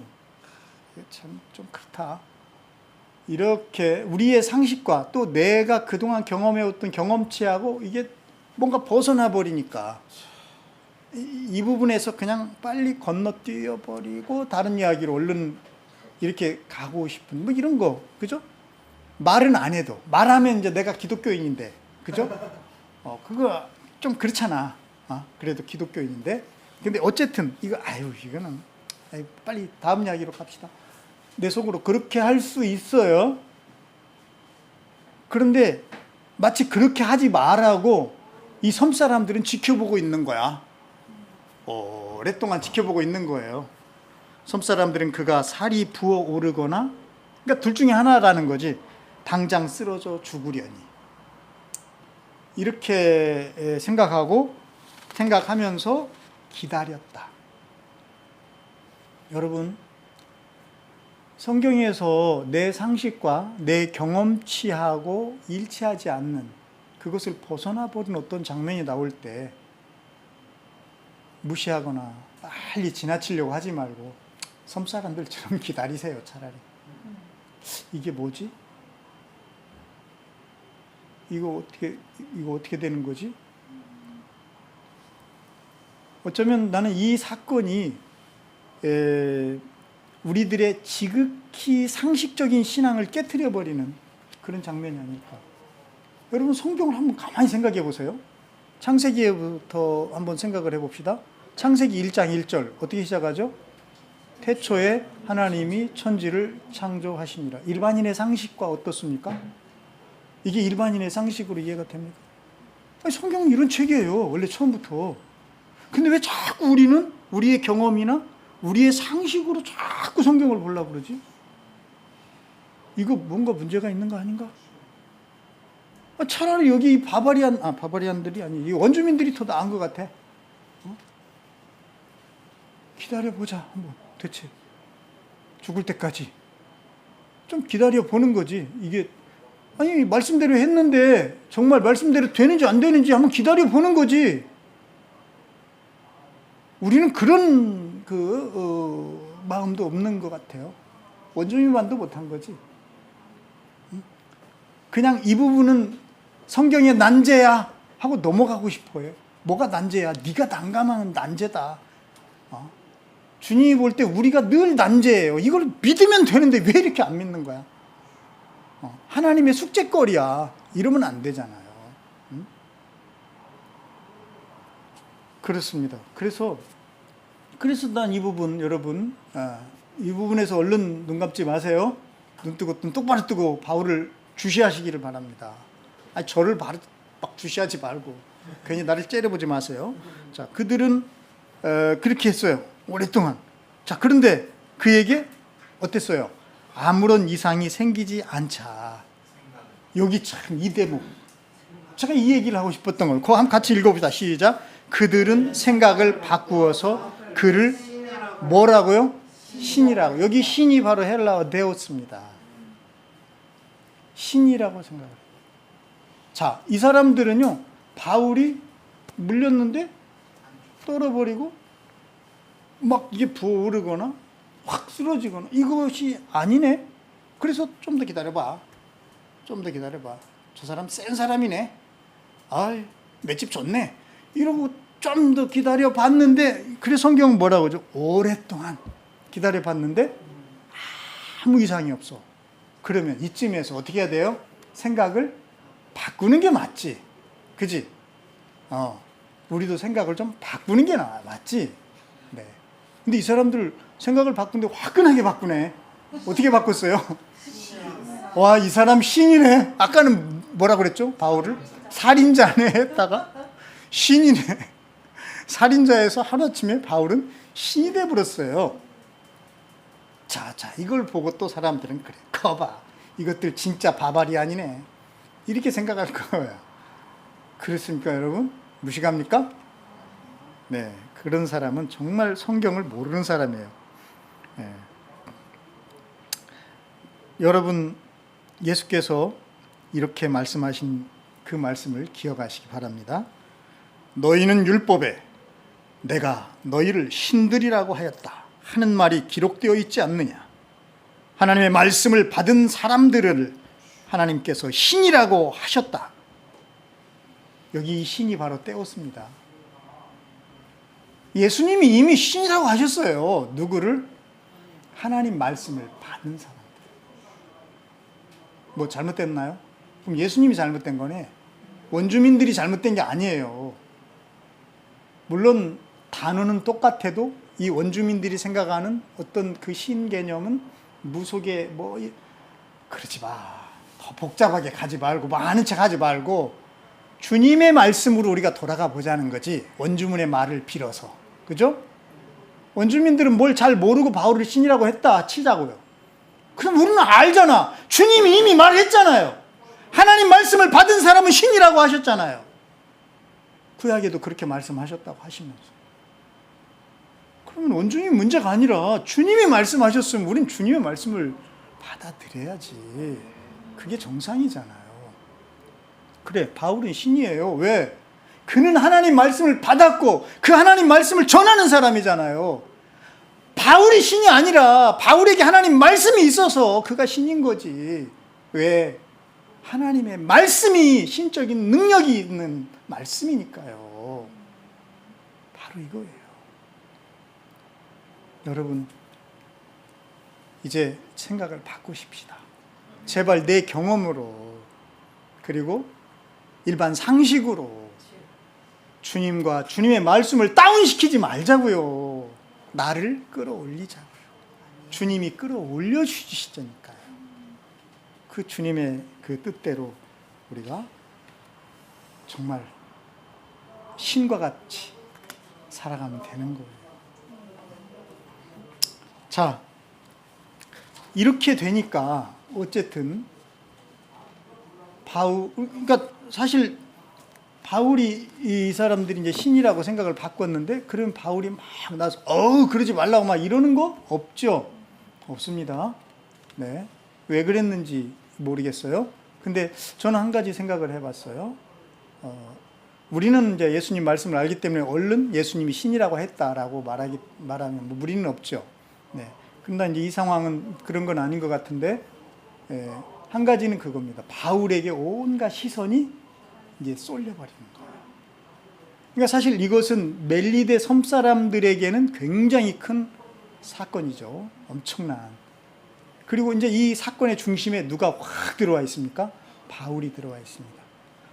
참 좀 그렇다. 이렇게 우리의 상식과 또 내가 그동안 경험해왔던 경험치하고 이게 뭔가 벗어나 버리니까 이 부분에서 그냥 빨리 건너뛰어 버리고 다른 이야기로 얼른 이렇게 가고 싶은 뭐 이런 거, 그죠? 말은 안 해도 말하면 이제 내가 기독교인인데, 그죠? 그거 좀 그렇잖아. 그래도 기독교인인데. 근데 어쨌든 이거는 빨리 다음 이야기로 갑시다. 내 속으로 그렇게 할 수 있어요. 그런데 마치 그렇게 하지 말라고 이 섬 사람들은 지켜보고 있는 거야. 오랫동안 지켜보고 있는 거예요. 섬 사람들은 그가 살이 부어오르거나, 그러니까 둘 중에 하나라는 거지. 당장 쓰러져 죽으려니. 이렇게 생각하면서 기다렸다. 여러분, 성경에서 내 상식과 내 경험치하고 일치하지 않는 그것을 벗어나 버린 어떤 장면이 나올 때 무시하거나 빨리 지나치려고 하지 말고 섬사람들처럼 기다리세요. 차라리. 이게 뭐지? 이거 어떻게 되는 거지? 어쩌면 나는 이 사건이 우리들의 지극히 상식적인 신앙을 깨트려 버리는 그런 장면이 아닐까. 여러분, 성경을 한번 가만히 생각해 보세요. 창세기부터 한번 생각을 해봅시다. 창세기 1장 1절 어떻게 시작하죠? 태초에 하나님이 천지를 창조하시니라. 일반인의 상식과 어떻습니까? 이게 일반인의 상식으로 이해가 됩니까? 아니, 성경은 이런 책이에요. 원래 처음부터. 근데 왜 자꾸 우리는 우리의 경험이나 우리의 상식으로 자꾸 성경을 보려고 그러지? 이거 뭔가 문제가 있는 거 아닌가? 차라리 여기 이 바바리안들이 아니, 이 원주민들이 더 나은 것 같아. 기다려보자, 한번. 대체. 죽을 때까지. 좀 기다려보는 거지. 이게, 아니, 말씀대로 했는데, 정말 말씀대로 되는지 안 되는지 한번 기다려보는 거지. 우리는 그런, 마음도 없는 것 같아요. 원주민만도 못한 거지. 그냥 이 부분은 성경의 난제야 하고 넘어가고 싶어요. 뭐가 난제야? 네가 난감한 난제다. 주님이 볼 때 우리가 늘 난제예요. 이걸 믿으면 되는데 왜 이렇게 안 믿는 거야? 하나님의 숙제거리야. 이러면 안 되잖아요. 그렇습니다. 그래서 난 이 부분, 여러분, 이 부분에서 얼른 눈 감지 마세요. 눈 똑바로 뜨고 바울을 주시하시기를 바랍니다. 아니, 저를 막 주시하지 말고 괜히 나를 째려보지 마세요. 자, 그들은 그렇게 했어요. 오랫동안. 자, 그런데 그에게 어땠어요? 아무런 이상이 생기지 않자. 여기 참 이 대목. 제가 이 얘기를 하고 싶었던 걸. 그거 한번 같이 읽어봅시다. 시작. 그들은 생각을 바꾸어서 그를 뭐라고요? 신이라고. 여기 신이 바로 헬라어 데오스입니다. 신이라고 생각해요. 자, 이 사람들은요, 바울이 물렸는데 떨어버리고 막 이게 부어오르거나 확 쓰러지거나 이것이 아니네. 그래서 좀 더 기다려봐. 저 사람 센 사람이네. 아이, 맷집 좋네. 이러고 좀 더 기다려봤는데, 그래서 성경은 뭐라고 하죠? 오랫동안 기다려봤는데 아무 이상이 없어. 그러면 이쯤에서 어떻게 해야 돼요? 생각을 바꾸는 게 맞지. 그지? 우리도 생각을 좀 바꾸는 게 맞지? 네. 근데 이 사람들 생각을 바꾸는데 화끈하게 바꾸네. 어떻게 바꿨어요? 와, 이 사람 신이네. 아까는 뭐라 그랬죠? 바울을? 살인자네 했다가 신이네. 살인자에서 하루아침에 바울은 신이 돼버렸어요. 자, 이걸 보고 또 사람들은 그래. 거봐. 이것들 진짜 바바리안이네. 이렇게 생각할 거야. 그렇습니까, 여러분? 무식합니까? 네. 그런 사람은 정말 성경을 모르는 사람이에요. 네. 여러분, 예수께서 이렇게 말씀하신 그 말씀을 기억하시기 바랍니다. 너희는 율법에 내가 너희를 신들이라고 하였다 하는 말이 기록되어 있지 않느냐. 하나님의 말씀을 받은 사람들을 하나님께서 신이라고 하셨다. 여기 이 신이 바로 떼었습니다. 예수님이 이미 신이라고 하셨어요. 누구를? 하나님 말씀을 받은 사람들. 뭐 잘못됐나요? 그럼 예수님이 잘못된 거네. 원주민들이 잘못된 게 아니에요. 물론 단어는 똑같아도 이 원주민들이 생각하는 어떤 그 신 개념은 무속에 그러지 마. 더 복잡하게 가지 말고 아는 척 하지 말고 주님의 말씀으로 우리가 돌아가 보자는 거지. 원주민의 말을 빌어서. 그죠? 원주민들은 뭘 잘 모르고 바울을 신이라고 했다 치자고요. 그럼 우리는 알잖아. 주님이 이미 말했잖아요. 하나님 말씀을 받은 사람은 신이라고 하셨잖아요. 구약에도 그렇게 말씀하셨다고 하시면서. 그러면 원주민 문제가 아니라 주님이 말씀하셨으면 우린 주님의 말씀을 받아들여야지. 그게 정상이잖아요. 그래, 바울은 신이에요. 왜? 그는 하나님 말씀을 받았고 그 하나님 말씀을 전하는 사람이잖아요. 바울이 신이 아니라 바울에게 하나님 말씀이 있어서 그가 신인 거지. 왜? 하나님의 말씀이 신적인 능력이 있는 말씀이니까요. 바로 이거예요. 여러분, 이제 생각을 바꾸십시다. 제발 내 경험으로, 그리고 일반 상식으로 주님과 주님의 말씀을 다운시키지 말자고요. 나를 끌어올리자고요. 주님이 끌어올려 주시니까요. 그 주님의 그 뜻대로 우리가 정말 신과 같이 살아가면 되는 거예요. 자, 이렇게 되니까 어쨌든 그러니까 사실 바울이 이 사람들이 이제 신이라고 생각을 바꿨는데, 그럼 바울이 막 나서 그러지 말라고 막 이러는 거 없죠? 없습니다. 네. 왜 그랬는지 모르겠어요. 근데 저는 한 가지 생각을 해봤어요. 우리는 이제 예수님 말씀을 알기 때문에 얼른 예수님이 신이라고 했다라고 말하면 뭐 무리는 없죠. 네. 근데 이제 이 상황은 그런 건 아닌 것 같은데, 한 가지는 그겁니다. 바울에게 온갖 시선이 이제 쏠려버리는 거예요. 그러니까 사실 이것은 멜리데 섬 사람들에게는 굉장히 큰 사건이죠. 엄청난. 그리고 이제 이 사건의 중심에 누가 확 들어와 있습니까? 바울이 들어와 있습니다.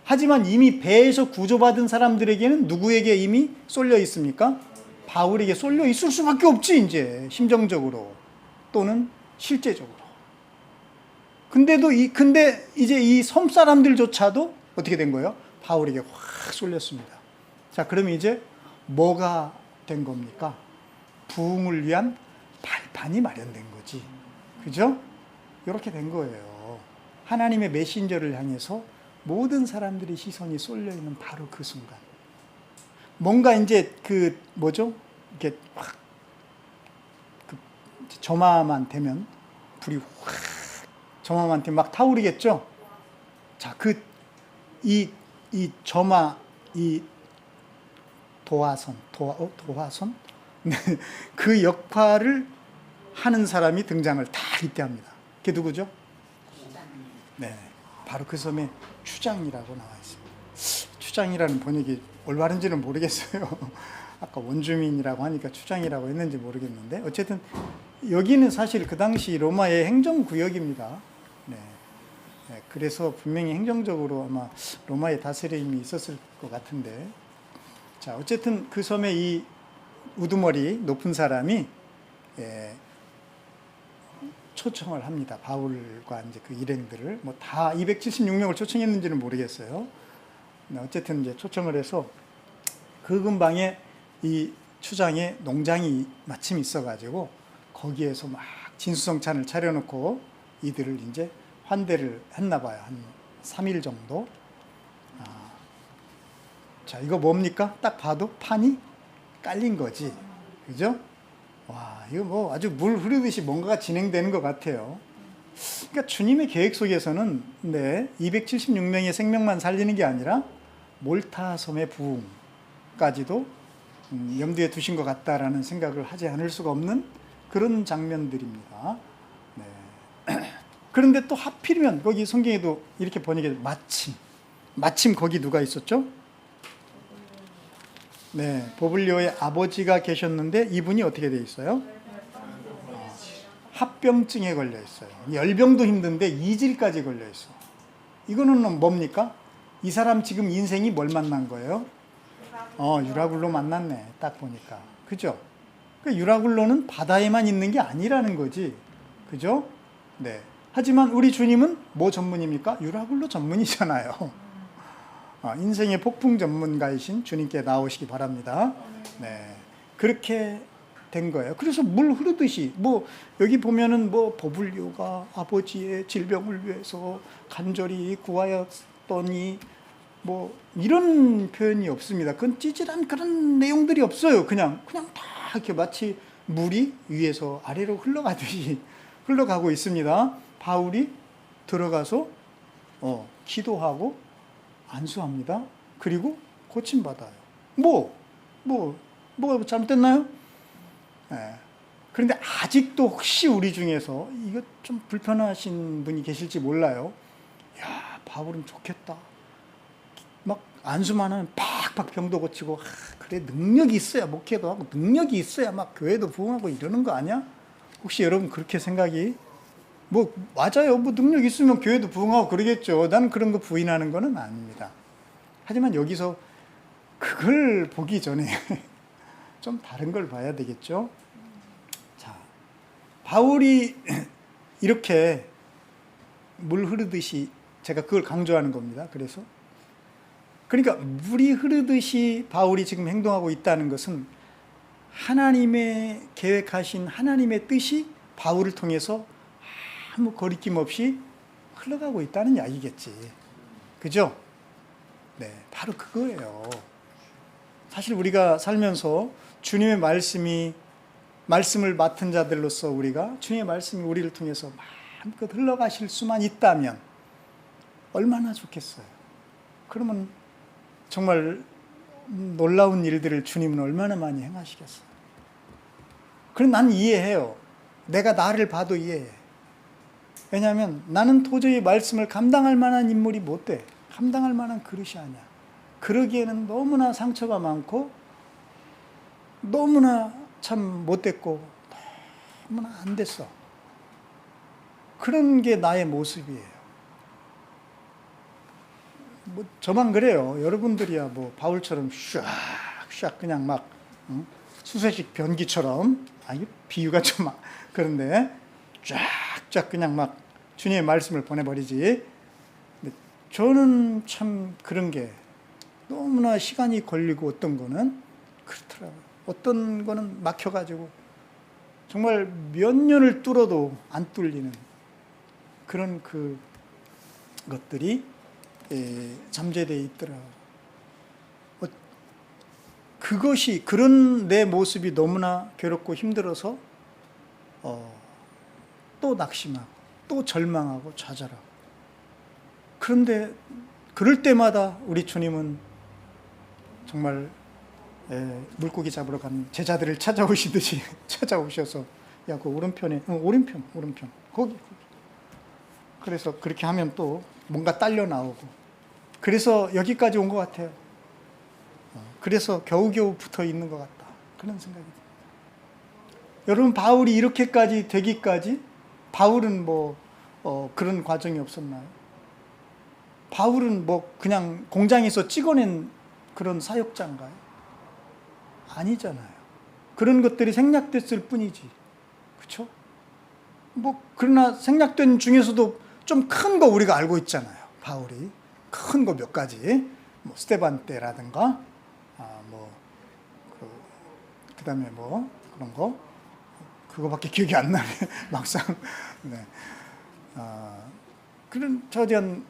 하지만 이미 배에서 구조받은 사람들에게는 누구에게 이미 쏠려 있습니까? 바울에게 쏠려 있을 수밖에 없지, 이제 심정적으로 또는 실제적으로. 근데 이제 이 섬 사람들조차도 어떻게 된 거예요? 바울에게 확 쏠렸습니다. 자, 그럼 이제 뭐가 된 겁니까? 부흥을 위한 발판이 마련된 거지. 그죠? 이렇게 된 거예요. 하나님의 메신저를 향해서 모든 사람들의 시선이 쏠려 있는 바로 그 순간. 뭔가 이제 이렇게 확 점화만 되면 불이 확 점화만 되면 막 타오르겠죠? 자, 이 점화, 이 도화선? 네, 그 역할을 하는 사람이 등장을 다 이때 합니다. 그게 누구죠? 네, 바로 그 섬에 추장이라고 나와 있습니다. 추장이라는 번역이 올바른지는 모르겠어요. 아까 원주민이라고 하니까 추장이라고 했는지 모르겠는데, 어쨌든 여기는 사실 그 당시 로마의 행정구역입니다. 네. 네, 그래서 분명히 행정적으로 아마 로마의 다스림이 있었을 것 같은데, 자, 어쨌든 그 섬에 이 우두머리 높은 사람이 초청을 합니다. 바울과 이제 그 일행들을 뭐 다 276명을 초청했는지는 모르겠어요. 어쨌든 이제 초청을 해서 그 근방에 이 추장의 농장이 마침 있어가지고 거기에서 막 진수성찬을 차려놓고 이들을 이제 환대를 했나 봐요. 한 3일 정도. 자, 이거 뭡니까? 딱 봐도 판이 깔린 거지. 그죠? 와, 이거 뭐 아주 물 흐르듯이 뭔가가 진행되는 것 같아요. 그러니까 주님의 계획 속에서는 276명의 생명만 살리는 게 아니라 몰타 섬의 부흥까지도 염두에 두신 것 같다라는 생각을 하지 않을 수가 없는 그런 장면들입니다. 네. 그런데 또 하필이면 거기 성경에도 이렇게 번역해 마침 거기 누가 있었죠? 네, 보블리오의 아버지가 계셨는데 이분이 어떻게 돼 있어요? 합병증에 걸려 있어요. 열병도 힘든데 이질까지 걸려 있어. 이거는 뭡니까? 이 사람 지금 인생이 뭘 만난 거예요? 유라굴로 만났네. 딱 보니까. 그죠? 그 유라굴로는 바다에만 있는 게 아니라는 거지. 그죠? 네. 하지만 우리 주님은 뭐 전문입니까? 유라굴로 전문이잖아요. 인생의 폭풍 전문가이신 주님께 나오시기 바랍니다. 네. 그렇게 된 거예요. 그래서 물 흐르듯이, 여기 보면은 보블리오가 아버지의 질병을 위해서 간절히 구하였더니, 이런 표현이 없습니다. 그건 찌질한 그런 내용들이 없어요. 그냥 다 이렇게 마치 물이 위에서 아래로 흘러가듯이 흘러가고 있습니다. 바울이 들어가서, 기도하고 안수합니다. 그리고 고침받아요. 뭐가 잘못됐나요? 예. 그런데 아직도 혹시 우리 중에서 이거 좀 불편하신 분이 계실지 몰라요. 야, 바울은 좋겠다. 막 안수만 하면 팍팍 병도 고치고, 그래, 능력이 있어야 목회도 하고, 능력이 있어야 막 교회도 부흥하고 이러는 거 아니야? 혹시 여러분 그렇게 생각이? 맞아요. 능력 있으면 교회도 부흥하고 그러겠죠. 나는 그런 거 부인하는 거는 아닙니다. 하지만 여기서 그걸 보기 전에 좀 다른 걸 봐야 되겠죠. 자, 바울이 이렇게 물 흐르듯이, 제가 그걸 강조하는 겁니다. 그러니까 물이 흐르듯이 바울이 지금 행동하고 있다는 것은 하나님의 계획하신 하나님의 뜻이 바울을 통해서 아무 거리낌 없이 흘러가고 있다는 이야기겠지. 그죠? 네, 바로 그거예요. 사실 우리가 살면서 주님의 말씀을 맡은 자들로서 우리가 주님의 말씀이 우리를 통해서 마음껏 흘러가실 수만 있다면 얼마나 좋겠어요. 그러면 정말 놀라운 일들을 주님은 얼마나 많이 행하시겠어요. 그럼 난 이해해요. 내가 나를 봐도 이해해. 왜냐하면 나는 도저히 말씀을 감당할 만한 인물이 못 돼. 감당할 만한 그릇이 아니야. 그러기에는 너무나 상처가 많고 너무나 참 못됐고 너무나 안 됐어. 그런 게 나의 모습이에요. 저만 그래요. 여러분들이야 바울처럼 샥샥 그냥 막 수세식 변기처럼, 비유가 좀 그런데 쫙쫙 그냥 막 주님의 말씀을 보내버리지. 저는 참 그런 게 너무나 시간이 걸리고, 어떤 거는 그렇더라고요. 어떤 거는 막혀가지고 정말 몇 년을 뚫어도 안 뚫리는 그런 것들이 잠재되어 있더라고요. 그런 내 모습이 너무나 괴롭고 힘들어서 또 낙심하고 또 절망하고 좌절하고. 그런데 그럴 때마다 우리 주님은 정말 물고기 잡으러 간 제자들을 찾아오시듯이 찾아오셔서, 야, 그 오른편에, 오른편 거기. 그래서 그렇게 하면 또 뭔가 딸려 나오고, 그래서 여기까지 온 것 같아요. 그래서 겨우겨우 붙어 있는 것 같다, 그런 생각이 듭니다. 여러분, 바울이 이렇게까지 되기까지 바울은 그런 과정이 없었나요? 바울은 그냥 공장에서 찍어낸 그런 사역자인가요? 아니잖아요. 그런 것들이 생략됐을 뿐이지. 그렇죠? 그러나 생략된 중에서도 좀 큰 거 우리가 알고 있잖아요. 바울이 큰 거 몇 가지, 스데반 때라든가, 그다음에 그런 거, 그거밖에 기억이 안 나네. 막상. 네. 그런 저전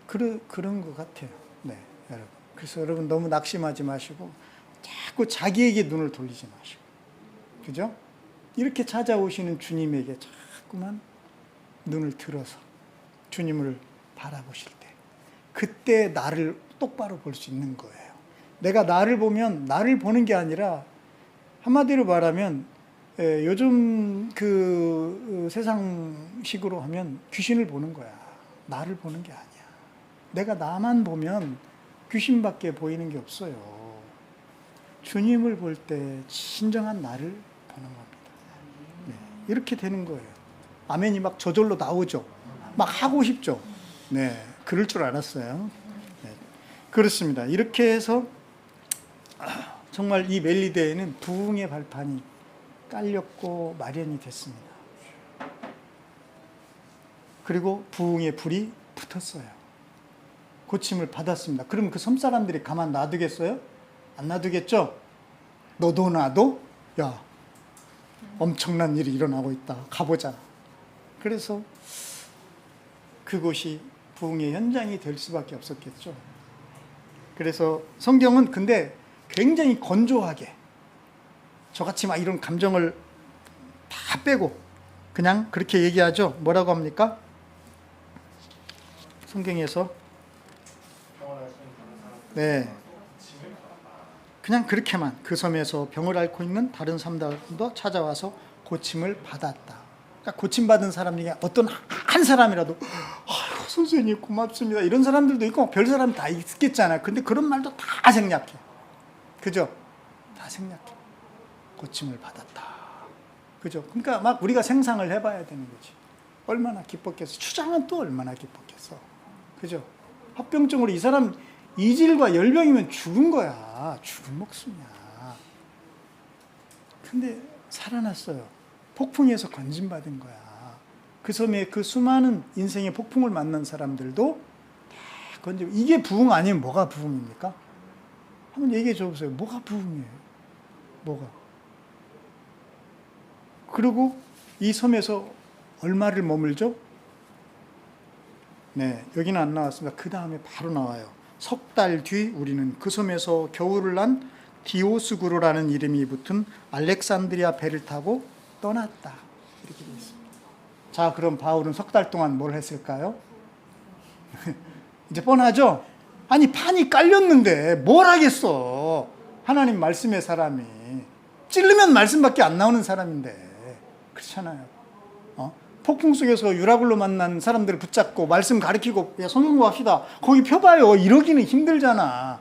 그런 것 같아요. 네, 여러분. 그래서 여러분 너무 낙심하지 마시고 자꾸 자기에게 눈을 돌리지 마시고, 그죠? 이렇게 찾아오시는 주님에게 자꾸만 눈을 들어서 주님을 바라보실 때, 그때 나를 똑바로 볼 수 있는 거예요. 내가 나를 보면, 나를 보는 게 아니라, 한마디로 말하면 요즘 세상식으로 하면 귀신을 보는 거야. 나를 보는 게 아니야. 내가 나만 보면 귀신밖에 보이는 게 없어요. 주님을 볼 때 진정한 나를 보는 겁니다. 네, 이렇게 되는 거예요. 아멘이 막 저절로 나오죠. 막 하고 싶죠. 네, 그럴 줄 알았어요. 네, 그렇습니다. 이렇게 해서 정말 이 멜리데에는 부흥의 발판이 깔렸고 마련이 됐습니다. 그리고 부흥의 불이 붙었어요. 고침을 받았습니다. 그럼 그 섬사람들이 가만 놔두겠어요? 안 놔두겠죠? 너도 나도? 야, 엄청난 일이 일어나고 있다. 가보자. 그래서 그곳이 부흥의 현장이 될 수밖에 없었겠죠. 그래서 성경은 근데 굉장히 건조하게, 저같이 막 이런 감정을 다 빼고 그냥 그렇게 얘기하죠. 뭐라고 합니까? 성경에서 네. 그냥 그렇게만 그 섬에서 병을 앓고 있는 다른 사람들도 찾아와서 고침을 받았다. 그러니까 고침받은 사람 중에 어떤 한 사람이라도 아유 선생님 고맙습니다 이런 사람들도 있고 별 사람 다 있겠잖아요. 근데 그런 말도 다 생략해. 그죠? 다 생략해. 고침을 받았다. 그죠? 그러니까 막 우리가 생상을 해봐야 되는 거지. 얼마나 기뻤겠어. 추장은 또 얼마나 기뻤겠어. 그죠? 합병증으로 이 사람 이질과 열병이면 죽은 거야. 죽은 목숨이야. 근데 살아났어요. 폭풍에서 건진받은 거야. 그 섬에 그 수많은 인생의 폭풍을 만난 사람들도 다 건져. 이게 부흥 아니면 뭐가 부흥입니까? 한번 얘기해 줘보세요. 뭐가 부흥이에요? 뭐가? 그리고 이 섬에서 얼마를 머물죠? 네, 여기는 안 나왔습니다. 그 다음에 바로 나와요. 석 달 뒤 우리는 그 섬에서 겨울을 난 디오스구로라는 이름이 붙은 알렉산드리아 배를 타고 떠났다. 이렇게 되어 있습니다. 자, 그럼 바울은 석 달 동안 뭘 했을까요? 이제 뻔하죠? 아니, 판이 깔렸는데 뭘 하겠어? 하나님 말씀의 사람이. 찌르면 말씀밖에 안 나오는 사람인데. 그렇잖아요. 폭풍 속에서 유라굴로 만난 사람들을 붙잡고 말씀 가르치고 야, 성경 구합시다. 거기 펴봐요. 이러기는 힘들잖아.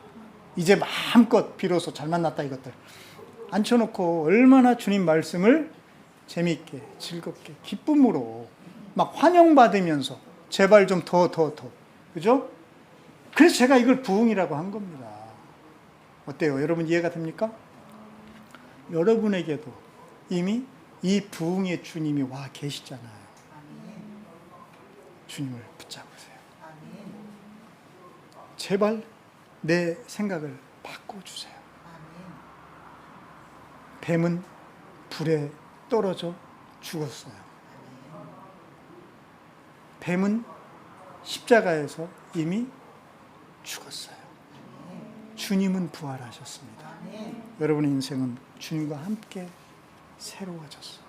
이제 마음껏 비로소 잘 만났다 이것들. 앉혀놓고 얼마나 주님 말씀을 재미있게 즐겁게 기쁨으로 막 환영받으면서 제발 좀 더. 그죠? 그래서 제가 이걸 부흥이라고 한 겁니다. 어때요? 여러분 이해가 됩니까? 여러분에게도 이미 이 부흥의 주님이 와 계시잖아요. 주님을 붙잡으세요. 제발 내 생각을 바꿔주세요. 뱀은 불에 떨어져 죽었어요. 뱀은 십자가에서 이미 죽었어요. 주님은 부활하셨습니다. 여러분의 인생은 주님과 함께 새로워졌어요.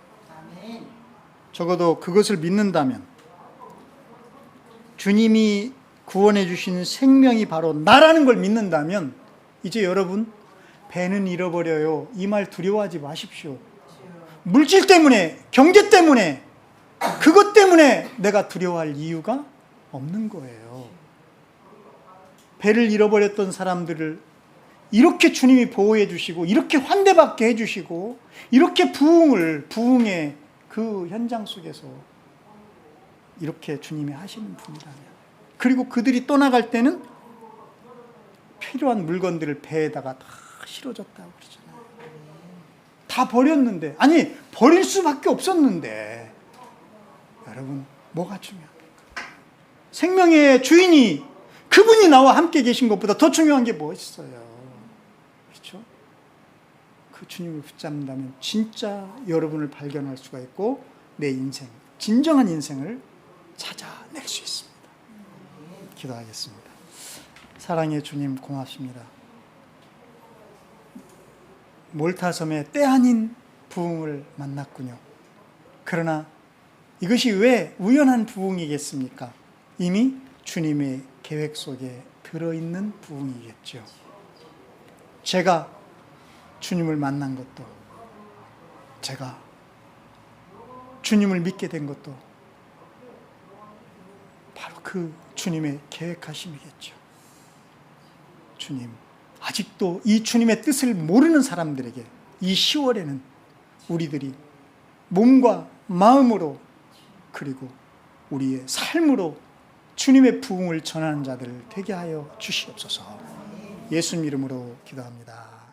적어도 그것을 믿는다면 주님이 구원해 주신 생명이 바로 나라는 걸 믿는다면 이제 여러분 배는 잃어버려요. 이 말 두려워하지 마십시오. 물질 때문에 경제 때문에 그것 때문에 내가 두려워할 이유가 없는 거예요. 배를 잃어버렸던 사람들을 이렇게 주님이 보호해 주시고 이렇게 환대받게 해 주시고 이렇게 부흥의 그 현장 속에서 이렇게 주님이 하시는 분이라면 그리고 그들이 떠나갈 때는 필요한 물건들을 배에다가 다 실어줬다고 그러잖아요. 다 버렸는데 아니 버릴 수밖에 없었는데 여러분 뭐가 중요합니까? 생명의 주인이 그분이 나와 함께 계신 것보다 더 중요한 게 뭐 있어요? 그렇죠? 그 주님을 붙잡는다면 진짜 여러분을 발견할 수가 있고 내 인생, 진정한 인생을 찾아낼 수 있습니다. 기도하겠습니다. 사랑의 주님 고맙습니다. 몰타섬에 때 아닌 부흥을 만났군요. 그러나 이것이 왜 우연한 부흥이겠습니까? 이미 주님의 계획 속에 들어있는 부흥이겠죠. 제가 주님을 만난 것도 제가 주님을 믿게 된 것도 바로 그 주님의 계획하심이겠죠. 주님, 아직도 이 주님의 뜻을 모르는 사람들에게 이 10월에는 우리들이 몸과 마음으로 그리고 우리의 삶으로 주님의 부흥을 전하는 자들 되게 하여 주시옵소서. 예수님 이름으로 기도합니다.